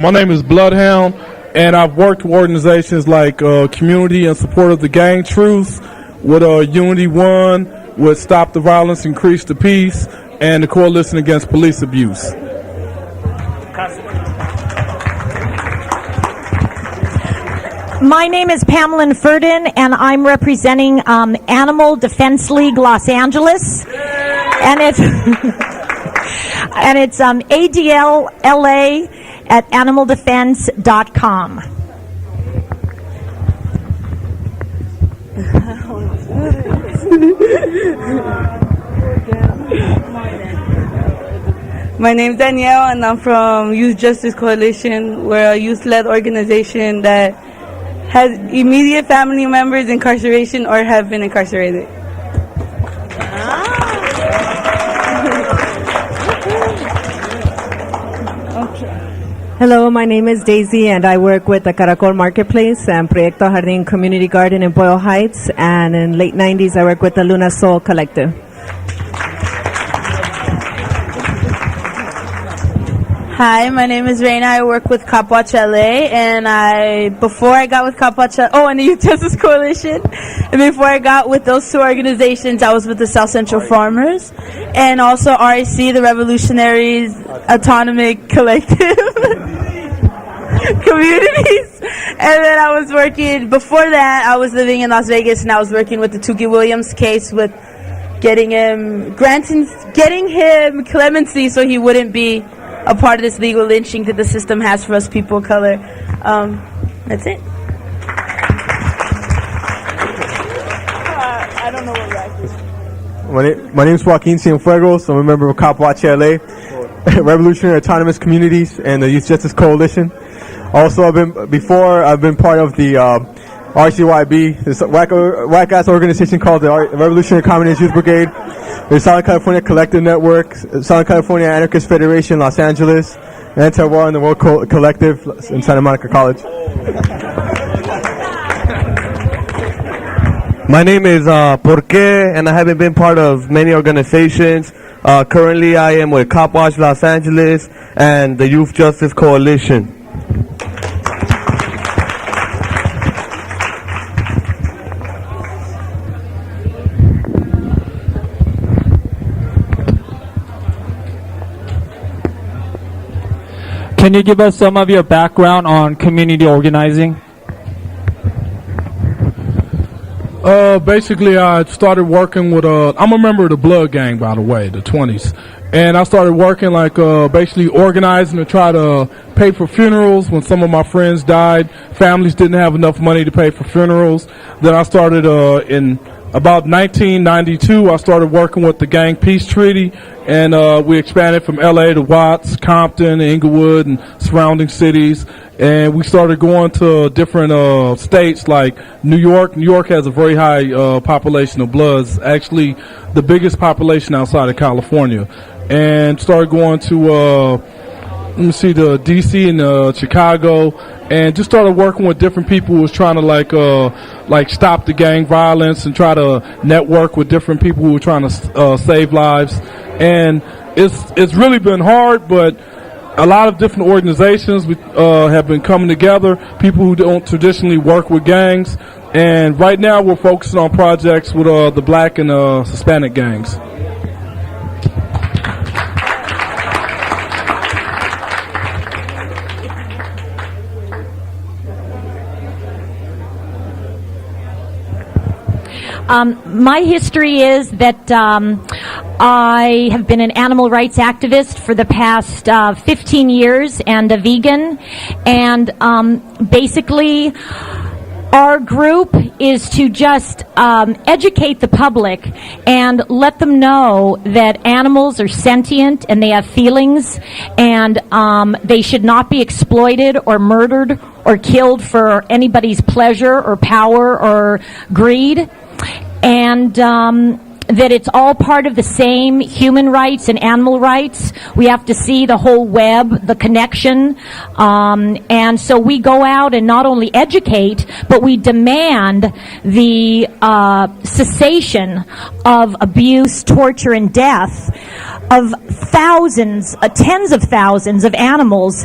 My name is Bloodhound, and I've worked with organizations like Community in Support of the Gang Truth, with Unity One, with Stop the Violence, Increase the Peace, and the Coalition Against Police Abuse. My name is Pamela Ferdin, and I'm representing Animal Defense League Los Angeles, and it's and it's ADLLA at animaldefense.com. My name's Danielle, and I'm from Youth Justice Coalition. We're a youth-led organization that has immediate family members incarceration or have been incarcerated. Hello, my name is Daisy, and I work with the Caracol Marketplace and Proyecto Jardín Community Garden in Boyle Heights, and in late 90s I worked with the Luna Soul Collective. Hi, my name is Reina. I work with Cop Watch LA, and before I got with Cop Watch and the Youth Justice Coalition, and before I got with those two organizations, I was with the South Central Farmers, and also RAC, the Revolutionaries Autonomic Collective Communities. And then I was working, before that, I was living in Las Vegas, and I was working with the Tukey Williams case with getting him clemency so he wouldn't be a part of this legal lynching that the system has for us people of color. That's it. I don't know what rack is. My name is Joaquin Cienfuegos. I'm a member of Cop Watch LA, Revolutionary Autonomous Communities, and the Youth Justice Coalition. Also, I've been part of the RCYB, this whack-ass organization called the Revolutionary Communist Youth Brigade, the Southern California Collective Network, Southern California Anarchist Federation, Los Angeles, Anti-War and the World Collective in Santa Monica College. My name is Porque, and I haven't been part of many organizations. Currently, I am with Cop Watch Los Angeles and the Youth Justice Coalition. Can you give us some of your background on community organizing? Basically, I started working with I'm a member of the Blood Gang, by the way, the 20s. And I started working basically organizing to try to pay for funerals when some of my friends died. Families didn't have enough money to pay for funerals. Then I started in about 1992, I started working with the Gang Peace Treaty, and we expanded from LA to Watts, Compton, Inglewood, and surrounding cities. And we started going to different states like New York. New York has a very high population of Bloods, actually the biggest population outside of California. And started going to the DC and Chicago, and just started working with different people who was trying to stop the gang violence and try to network with different people who were trying to save lives. And it's really been hard, but a lot of different organizations have been coming together, people who don't traditionally work with gangs, and right now we're focusing on projects with the black and Hispanic gangs. My history is that I have been an animal rights activist for the past 15 years and a vegan. And basically, our group is to just educate the public and let them know that animals are sentient and they have feelings, and they should not be exploited or murdered or killed for anybody's pleasure or power or greed. And that it's all part of the same human rights and animal rights. We have to see the whole web, the connection. And so we go out and not only educate, but we demand the cessation of abuse, torture, and death of thousands, tens of thousands of animals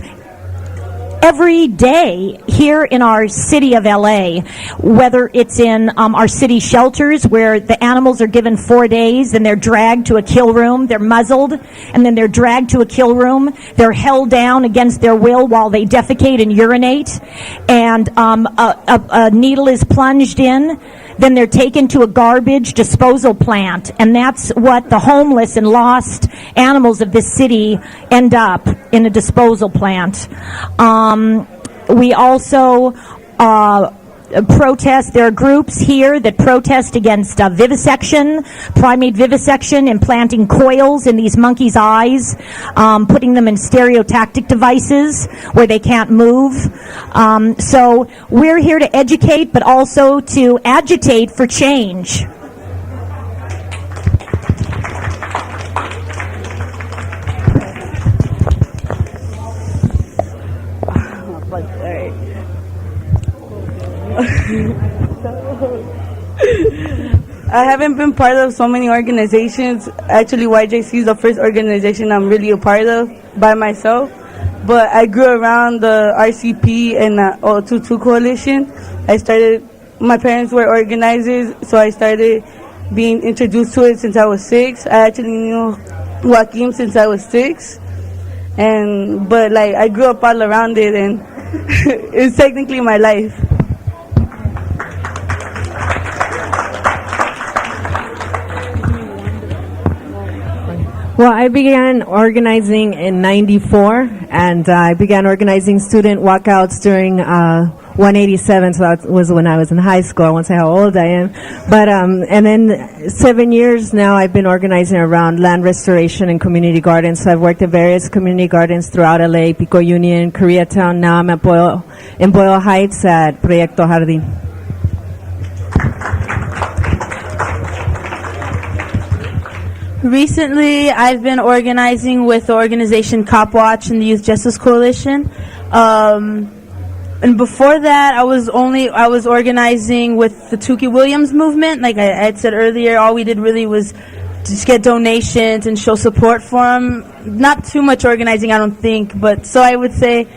every day here in our city of LA, whether it's in our city shelters where the animals are given 4 days and they're dragged to a kill room, they're muzzled, and then they're dragged to a kill room, they're held down against their will while they defecate and urinate, and a needle is plunged in. Then they're taken to a garbage disposal plant, and that's what the homeless and lost animals of this city end up, in a disposal plant. We also protest. There are groups here that protest against vivisection, primate vivisection, implanting coils in these monkeys' eyes, putting them in stereotactic devices where they can't move. So we're here to educate, but also to agitate for change. I haven't been part of so many organizations. Actually, YJC is the first organization I'm really a part of by myself. But I grew around the RCP and the 022 Coalition. My parents were organizers, so I started being introduced to it since I was 6. I actually knew Joaquin since I was 6. But I grew up all around it, and it's technically my life. Well, I began organizing in '94, and I began organizing student walkouts during 187, so that was when I was in high school. I won't say how old I am. But, and then 7 years now I've been organizing around land restoration and community gardens. So I've worked at various community gardens throughout LA, Pico Union, Koreatown. Now I'm in Boyle Heights at Proyecto Jardín. Recently, I've been organizing with the organization Cop Watch and the Youth Justice Coalition. And before that, I was organizing with the Tukey Williams movement. Like I had said earlier, all we did really was just get donations and show support for them. Not too much organizing, I don't think. But so I would say,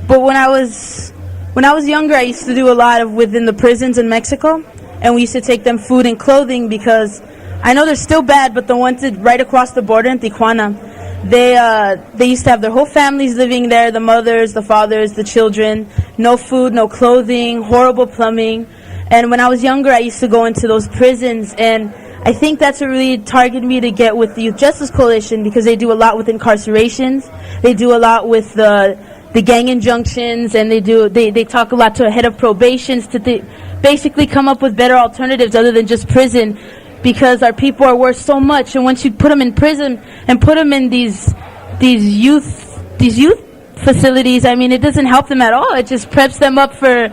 but when I was younger, I used to do a lot of within the prisons in Mexico, and we used to take them food and clothing because I know they're still bad, but the ones that right across the border in Tijuana, they used to have their whole families living there, the mothers, the fathers, the children, no food, no clothing, horrible plumbing. And when I was younger, I used to go into those prisons, and I think that's what really targeted me to get with the Youth Justice Coalition, because they do a lot with incarcerations, they do a lot with the gang injunctions, and they talk a lot to a head of probations to basically come up with better alternatives other than just prison. Because our people are worth so much, and once you put them in prison and put them in these youth facilities, I mean, it doesn't help them at all. It just preps them up for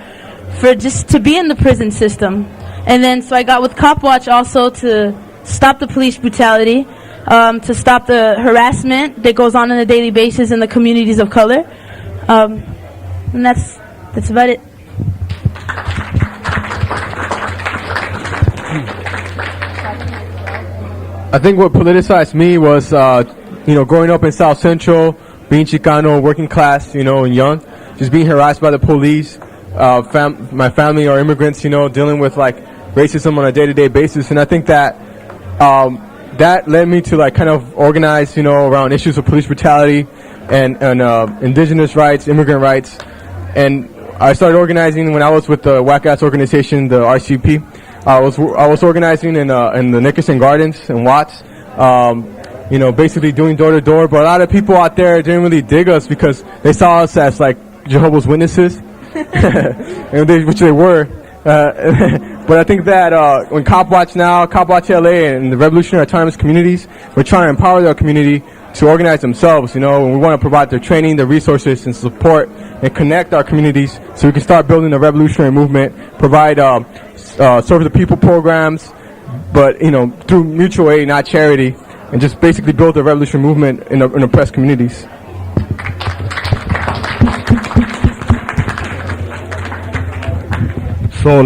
just to be in the prison system. And then so I got with Cop Watch also to stop the police brutality, to stop the harassment that goes on a daily basis in the communities of color, and that's about it. I think what politicized me was, growing up in South Central, being Chicano, working class, and young, just being harassed by the police. My family are immigrants, dealing with racism on a day-to-day basis, and I think that that led me to kind of organize, around issues of police brutality and indigenous rights, immigrant rights, and I started organizing when I was with the whack-ass organization, the RCP. I was organizing in the Nickerson Gardens in Watts, basically doing door to door. But a lot of people out there didn't really dig us because they saw us as Jehovah's Witnesses, which they were. But I think that when Cop Watch now, Cop Watch LA, and the Revolutionary Autonomous Communities, we're trying to empower their community to organize themselves. And we want to provide their training, their resources, and support, and connect our communities so we can start building the revolutionary movement, provide serve the people programs, but through mutual aid, not charity, and just basically build the revolutionary movement in oppressed communities. So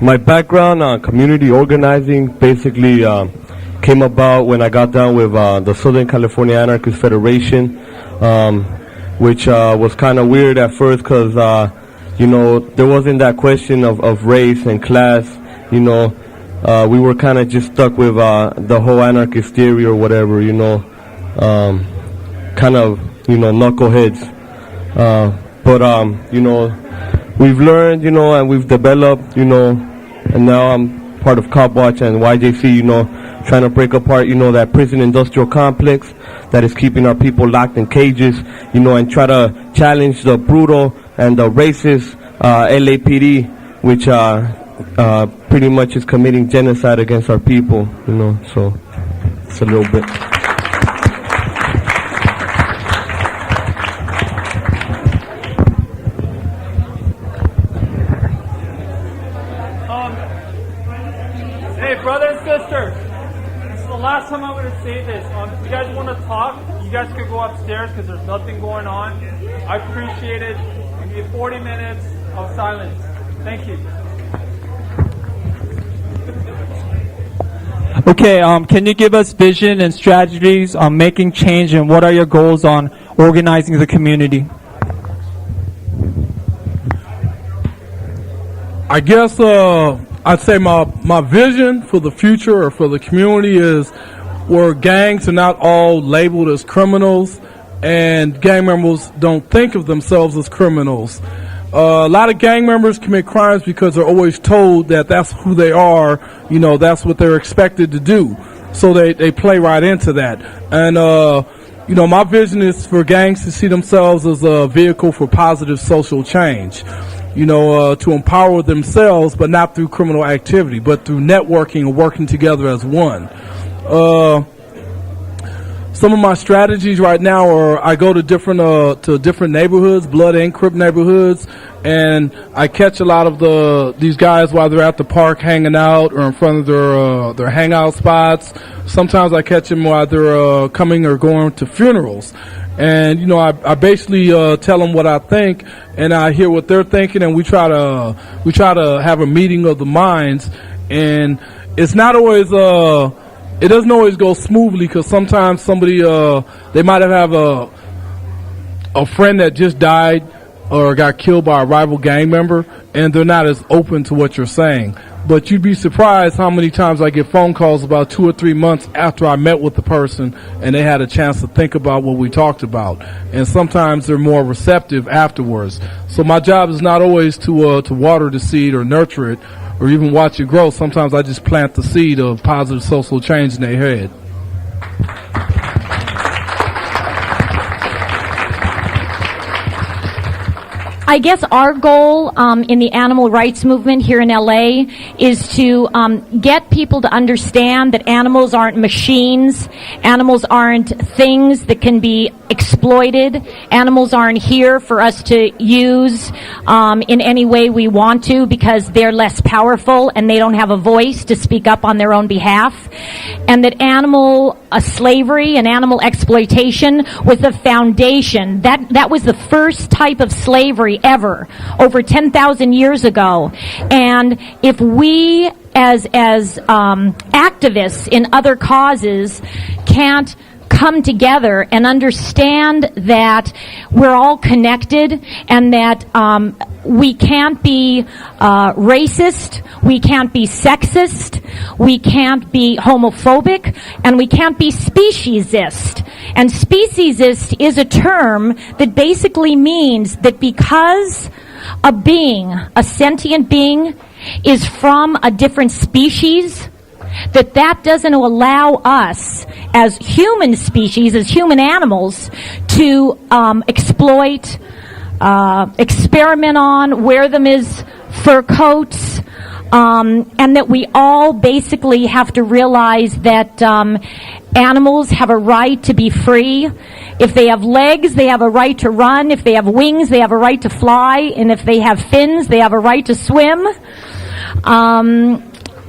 my background on community organizing basically came about when I got down with the Southern California Anarchist Federation. which was kind of weird at first because, there wasn't that question of race and class, we were kind of just stuck with the whole anarchist theory or whatever, knuckleheads. But we've learned, and we've developed, and now I'm part of Cop Watch and YJC, trying to break apart, that prison industrial complex that is keeping our people locked in cages, and try to challenge the brutal and the racist LAPD, which pretty much is committing genocide against our people, so it's a little bit. Hey, brother and sister, this is the last time I'm going to say this. If you guys want to talk, you guys can go upstairs because there's nothing going on. I appreciate it. Give me 40 minutes of silence. Thank you. Okay, can you give us vision and strategies on making change, and what are your goals on organizing the community? I guess I'd say my vision for the future or for the community is where gangs are not all labeled as criminals and gang members don't think of themselves as criminals. A lot of gang members commit crimes because they're always told that that's who they are, that's what they're expected to do. So they play right into that. And, my vision is for gangs to see themselves as a vehicle for positive social change. To empower themselves, but not through criminal activity, but through networking and working together as one. Some of my strategies right now are I go to different neighborhoods, Blood and Crip neighborhoods, and I catch a lot of these guys while they're at the park hanging out or in front of their hangout spots. Sometimes I catch them while they're coming or going to funerals. And, I basically tell them what I think, and I hear what they're thinking, and we try to have a meeting of the minds. And it's not always it doesn't always go smoothly because sometimes somebody they might have a friend that just died or got killed by a rival gang member, and they're not as open to what you're saying. But you'd be surprised how many times I get phone calls about 2 or 3 months after I met with the person and they had a chance to think about what we talked about. And sometimes they're more receptive afterwards. So my job is not always to water the seed or nurture it or even watch it grow. Sometimes I just plant the seed of positive social change in their head. I guess our goal in the animal rights movement here in LA is to get people to understand that animals aren't machines, animals aren't things that can be exploited, animals aren't here for us to use in any way we want to because they're less powerful and they don't have a voice to speak up on their own behalf, and that animal slavery and animal exploitation was the foundation. That was the first type of slavery ever, over 10,000 years ago. And if we as activists in other causes can't come together and understand that we're all connected and that we can't be racist, we can't be sexist, we can't be homophobic, and we can't be speciesist. And speciesist is a term that basically means that because a being, a sentient being, is from a different species, that doesn't allow us as human species, as human animals, to exploit, experiment on, wear them as fur coats, and that we all basically have to realize that animals have a right to be free. If they have legs, they have a right to run. If they have wings, they have a right to fly. And if they have fins, they have a right to swim.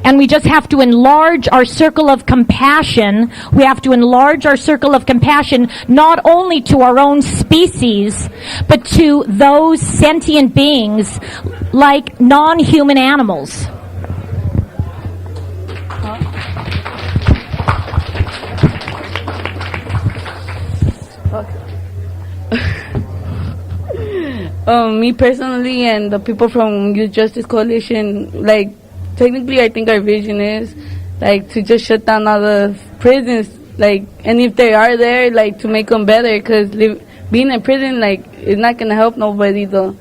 And we just have to enlarge our circle of compassion. We have to enlarge our circle of compassion not only to our own species, but to those sentient beings like non-human animals. me personally and the people from Youth Justice Coalition, like, technically I think our vision is, like, to just shut down all the prisons, like, and if they are there, like, to make them better, because being in prison, like, is not going to help nobody, though.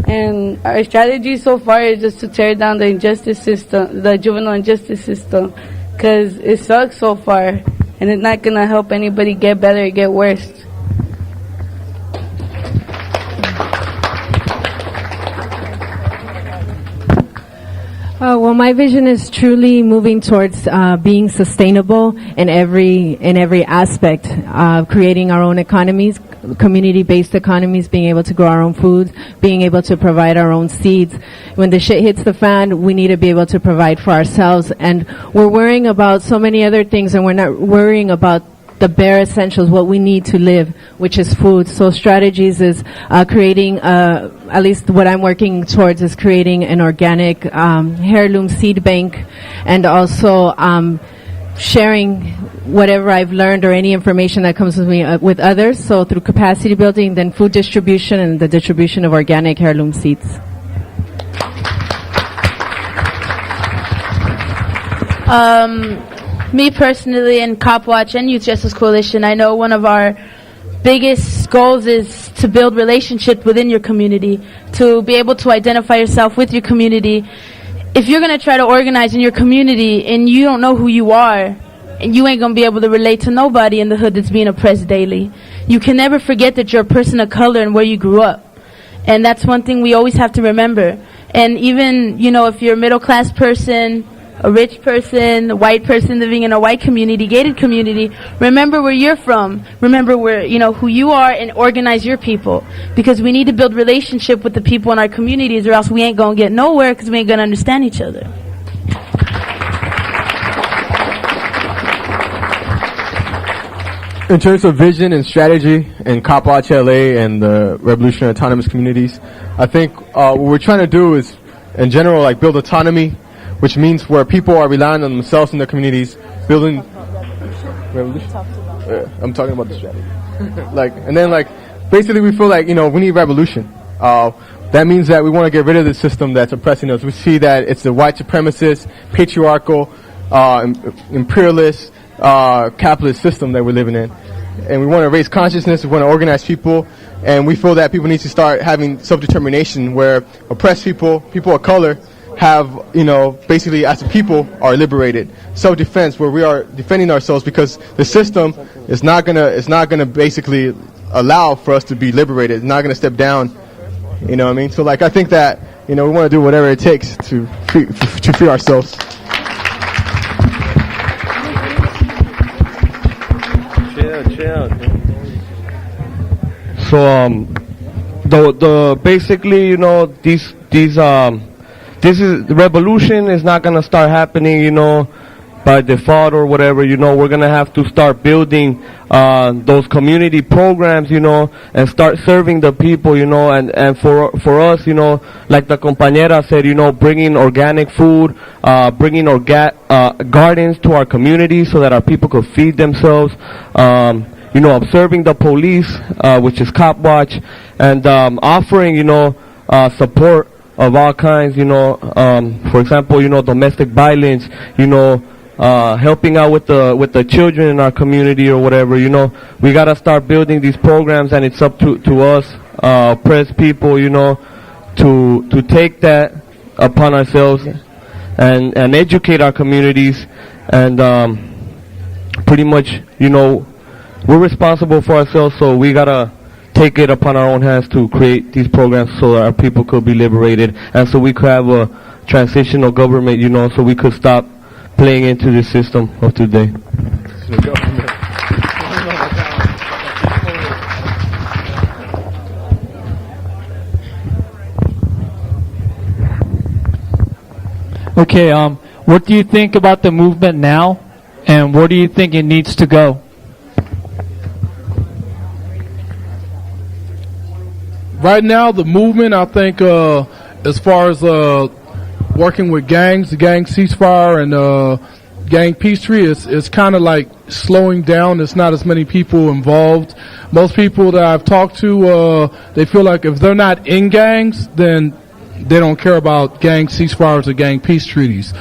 And our strategy so far is just to tear down the injustice system, the juvenile injustice system, because it sucks so far, and it's not going to help anybody get better, it get worse. Well, my vision is truly moving towards being sustainable in every aspect, creating our own economies, community-based economies, being able to grow our own food, being able to provide our own seeds. When the shit hits the fan, we need to be able to provide for ourselves. And we're worrying about so many other things, and we're not worrying about the bare essentials, what we need to live, which is food. So strategies is creating, at least what I'm working towards is creating an organic heirloom seed bank, and also sharing whatever I've learned or any information that comes with me with others. So through capacity building, then food distribution and the distribution of organic heirloom seeds. Me personally, and CopWatch and Youth Justice Coalition, I know one of our biggest goals is to build relationships within your community, to be able to identify yourself with your community. If you're going to try to organize in your community and you don't know who you are, and you ain't going to be able to relate to nobody in the hood that's being oppressed daily. You can never forget that you're a person of color and where you grew up. And that's one thing we always have to remember. And even, you know, if you're a middle-class person, a rich person, a white person living in a white community, gated community, remember where you're from. Remember where, you know, who you are, and organize your people. Because we need to build relationship with the people in our communities, or else we ain't going to get nowhere, because we ain't going to understand each other. In terms of vision and strategy in CopWatch LA and the Revolutionary Autonomous Communities, I think what we're trying to do is, in general, like build autonomy, which means where people are relying on themselves in their communities, building revolution. I'm talking about the strategy. And then basically we feel like, you know, we need revolution. That means that we want to get rid of the system that's oppressing us. We see that it's the white supremacist, patriarchal, imperialist, capitalist system that we're living in. And we want to raise consciousness, we want to organize people, and we feel that people need to start having self-determination, where oppressed people, people of color, have, you know, basically as a people are liberated. Self-defense, where we are defending ourselves, because the system is not gonna basically allow for us to be liberated. It's not gonna step down, you know what I mean? So I think that, you know, we want to do whatever it takes to free ourselves. Chill. So the basically, you know, this is the revolution is not gonna start happening, you know, by default or whatever. You know, we're gonna have to start building those community programs, you know, and start serving the people, you know, and for us, you know, like the compañera said, you know, bringing organic food, bringing gardens to our community so that our people could feed themselves, you know, observing the police, which is CopWatch, and offering, you know, support of all kinds, you know, for example, you know, domestic violence, you know, helping out with the children in our community or whatever. You know, we gotta start building these programs, and it's up to us, oppressed people, you know, to take that upon ourselves and educate our communities, and pretty much, you know, we're responsible for ourselves, so we gotta take it upon our own hands to create these programs so that our people could be liberated, and so we could have a transitional government, you know, so we could stop playing into the system of today. Okay, what do you think about the movement now, and where do you think it needs to go? Right now, the movement, I think, as far as working with gangs, the gang ceasefire, and gang peace treaty is kind of like slowing down. There's not as many people involved. Most people that I've talked to, they feel like if they're not in gangs, then they don't care about gang ceasefires or gang peace treaties.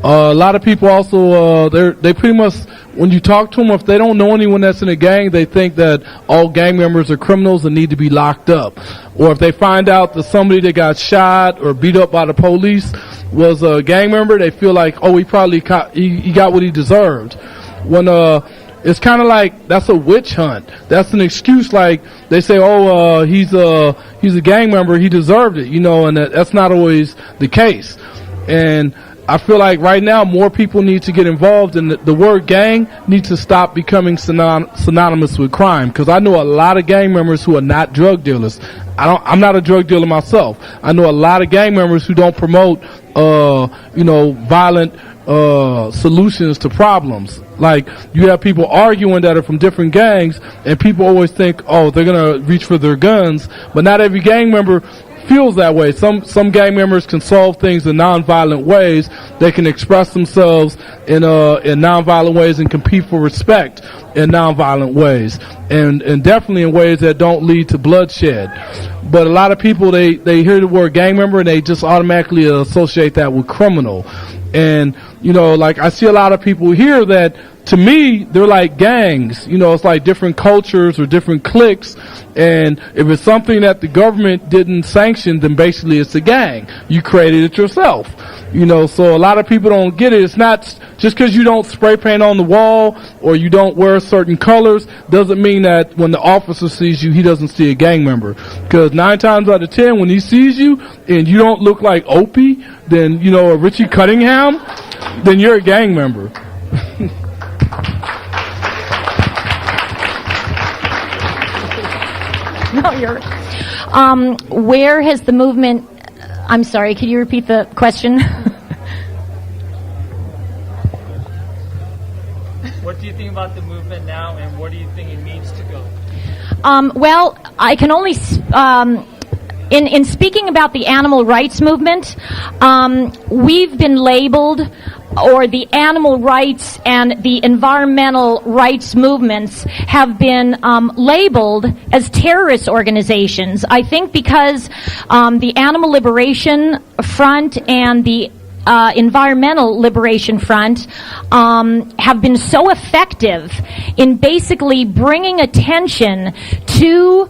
A lot of people also, they pretty much, when you talk to them, if they don't know anyone that's in a gang, they think that all gang members are criminals and need to be locked up. Or if they find out that somebody that got shot or beat up by the police was a gang member, they feel like, oh, he probably he got what he deserved. When it's kind of like that's a witch hunt. That's an excuse. Like they say, oh, he's a gang member, he deserved it, and that's not always the case. And I feel like right now more people need to get involved, and the word gang needs to stop becoming synonymous with crime. Because I know a lot of gang members who are not drug dealers. I'm not a drug dealer myself. I know a lot of gang members who don't promote, violent solutions to problems. Like you have people arguing that are from different gangs, and people always think, oh, they're gonna reach for their guns, but not every gang member feels that way. Some gang members can solve things in nonviolent ways. They can express themselves in nonviolent ways and compete for respect in nonviolent ways, and definitely in ways that don't lead to bloodshed. But a lot of people, they hear the word gang member and they just automatically associate that with criminal. And like I see a lot of people here that, to me, they're like gangs. It's like different cultures or different cliques. And if it's something that the government didn't sanction, then basically it's a gang. You created it yourself. So a lot of people don't get it. It's not just because you don't spray paint on the wall or you don't wear certain colors doesn't mean that when the officer sees you, he doesn't see a gang member. Because 9 times out of 10, when he sees you and you don't look like Opie, then, a Richie Cunningham, then you're a gang member. No, you're. Where has the movement? I'm sorry. Could you repeat the question? What do you think about the movement now, and where do you think it needs to go? Well, I can only. In speaking about the animal rights movement, we've been labeled, or the animal rights and the environmental rights movements have been labeled as terrorist organizations. I think because the Animal Liberation Front and the Environmental Liberation Front have been so effective in basically bringing attention to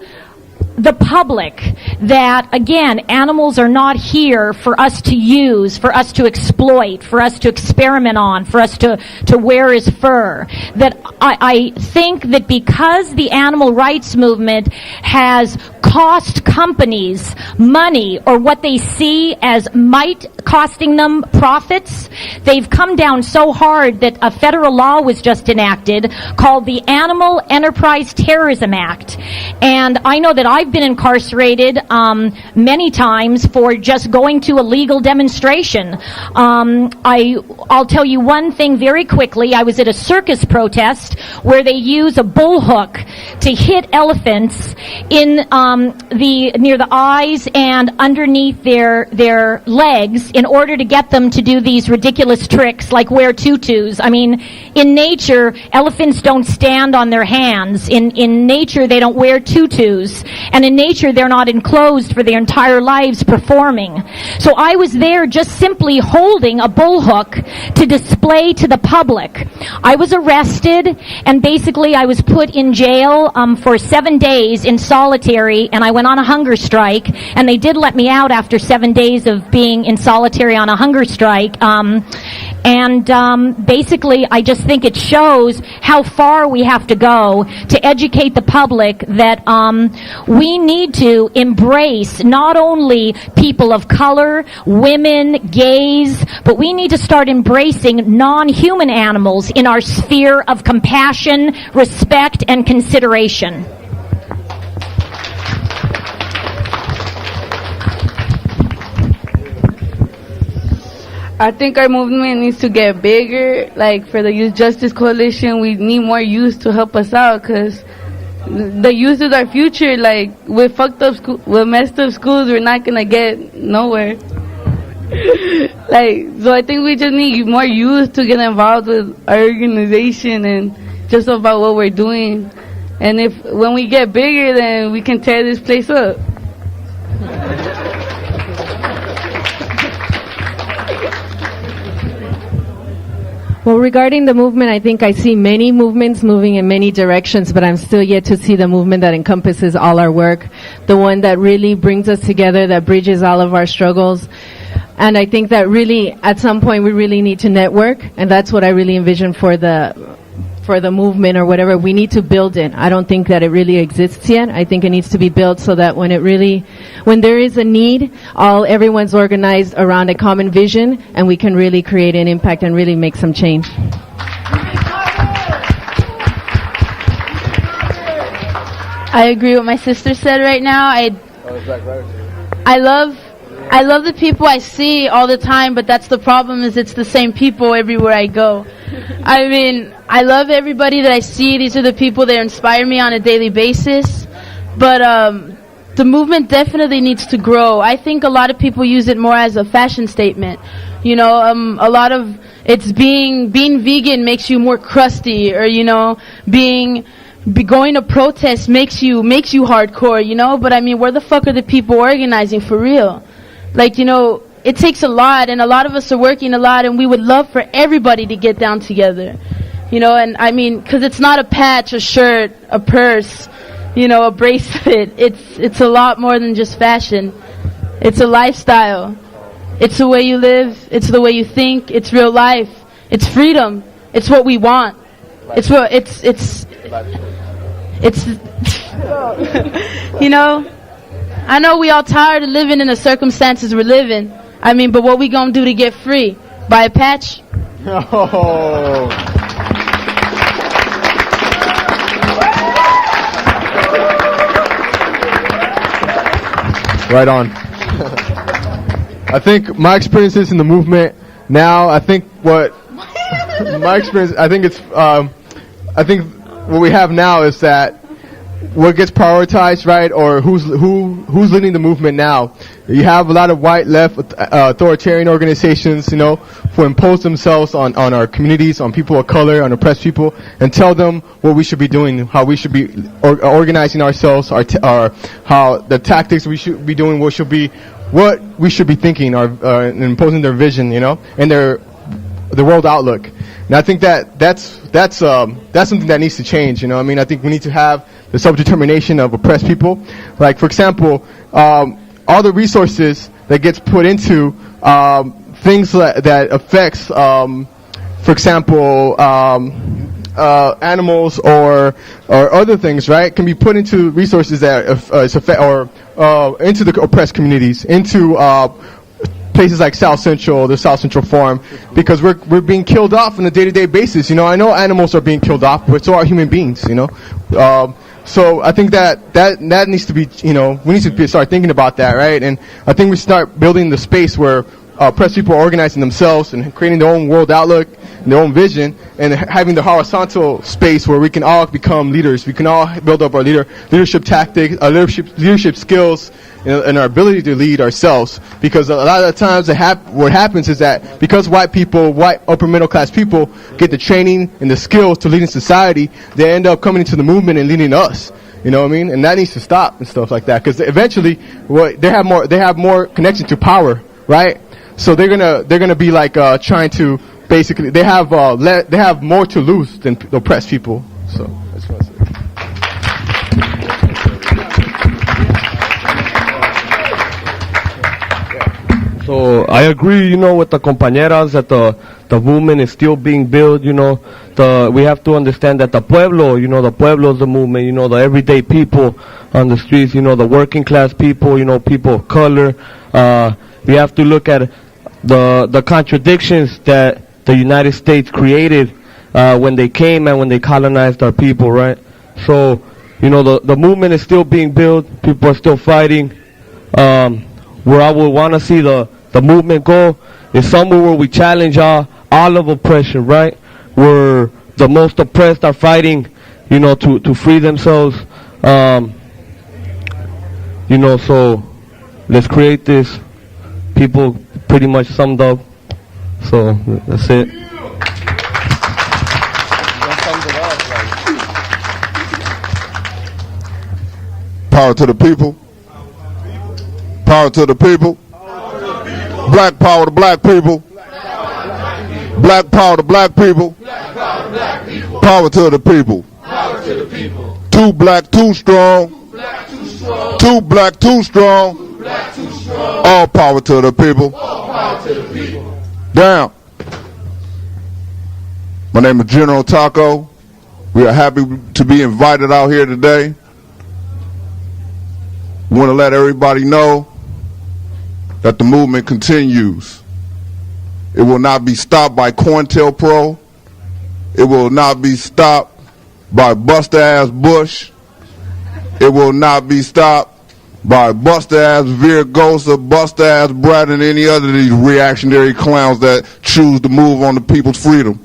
the public that, again, animals are not here for us to use, for us to exploit, for us to experiment on, for us to wear as fur. That I think that because the animal rights movement has cost companies money, or what they see as might costing them profits, they've come down so hard that a federal law was just enacted called the Animal Enterprise Terrorism Act. And I know that I've been incarcerated many times for just going to a legal demonstration. I'll tell you one thing very quickly. I was at a circus protest where they use a bullhook to hit elephants in near the eyes and underneath their legs in order to get them to do these ridiculous tricks like wear tutus. I mean, in nature, elephants don't stand on their hands. In nature, they don't wear tutus. And in nature, they're not enclosed for their entire lives performing. So I was there just simply holding a bullhook to display to the public. I was arrested, and basically I was put in jail for 7 days in solitary, and I went on a hunger strike, and they did let me out after 7 days of being in solitary on a hunger strike. Basically, I just think it shows how far we have to go to educate the public that we need to embrace not only people of color, women, gays, but we need to start embracing non-human animals in our sphere of compassion, respect, and consideration. I think our movement needs to get bigger. Like for the Youth Justice Coalition, we need more youth to help us out, because the youth is our future. Like with messed up schools, we're not gonna get nowhere. So I think we just need more youth to get involved with our organization and just about what we're doing. And when we get bigger, then we can tear this place up. Well, regarding the movement, I think I see many movements moving in many directions, but I'm still yet to see the movement that encompasses all our work, the one that really brings us together, that bridges all of our struggles. And I think that really, at some point, we really need to network, and that's what I really envision for the movement or whatever. We need to build it. I don't think that it really exists yet. I think it needs to be built so that when there is a need, everyone's organized around a common vision, and we can really create an impact and really make some change. I agree with what my sister said right now. I love the people I see all the time, but that's the problem, is it's the same people everywhere I go. I mean, I love everybody that I see. These are the people that inspire me on a daily basis. But the movement definitely needs to grow. I think a lot of people use it more as a fashion statement. You know, a lot of it's being vegan makes you more crusty, or going to protest makes you hardcore, But I mean, where the fuck are the people organizing for real? It takes a lot, and a lot of us are working a lot, and we would love for everybody to get down together, and I mean, because it's not a patch, a shirt, a purse, a bracelet. It's a lot more than just fashion. It's a lifestyle. It's the way you live. It's the way you think. It's real life. It's freedom. It's what we want. It's I know we all tired of living in the circumstances we're living. I mean, but what we gonna do to get free? Buy a patch? Oh. Right on. I think my experiences in the movement now, I think what we have now is that what gets prioritized, right, or who's leading the movement now. You have a lot of white left authoritarian organizations, who impose themselves on our communities, on people of color, on oppressed people, and tell them what we should be doing, how we should be organizing ourselves, how the tactics we should be doing, what we should be thinking, and imposing their vision, and their world outlook. And I think that's something that needs to change. I think we need to have the self-determination of oppressed people. Like, for example, all the resources that gets put into things that affects, for example, animals or other things, right, can be put into resources that into the oppressed communities, into places like South Central, the South Central Farm, because we're being killed off on a day-to-day basis. I know animals are being killed off, but so are human beings. So I think that needs to be, we need to start thinking about that, right? And I think we start building the space where oppressed people are organizing themselves and creating their own world outlook and their own vision, and having the horizontal space where we can all become leaders. We can all build up our leadership tactics, leadership skills, and our ability to lead ourselves. Because a lot of the times what happens is that because white upper middle class people get the training and the skills to lead in society, they end up coming into the movement and leading us. You know what I mean? And that needs to stop and stuff like that. Because eventually, they have more connection to power, right? So they're gonna be like trying to basically they have more to lose than the oppressed people. So that's what I say. So I agree, with the compañeras that the movement is still being built. We have to understand that the pueblo, the pueblo is the movement. The everyday people on the streets, the working class people, people of color. We have to look at the contradictions that the United States created when they came and when they colonized our people, right? So, the movement is still being built. People are still fighting. Where I would want to see the movement go is somewhere where we challenge all of oppression, right? Where the most oppressed are fighting, to free themselves. So let's create this people pretty much summed up. So that's it. Power to the people. Power to the people. Black power to black people. Black power to black people. Power to the people. Too black, too strong. Too black, too strong. All power to the people. Down. My name is General Taco. We are happy to be invited out here today. We want to let everybody know that the movement continues. It will not be stopped by COINTELPRO. It will not be stopped by Buster-ass Bush. It will not be stopped by Buster-ass Virgosa, Buster-ass Brad, and any other of these reactionary clowns that choose to move on the people's freedom.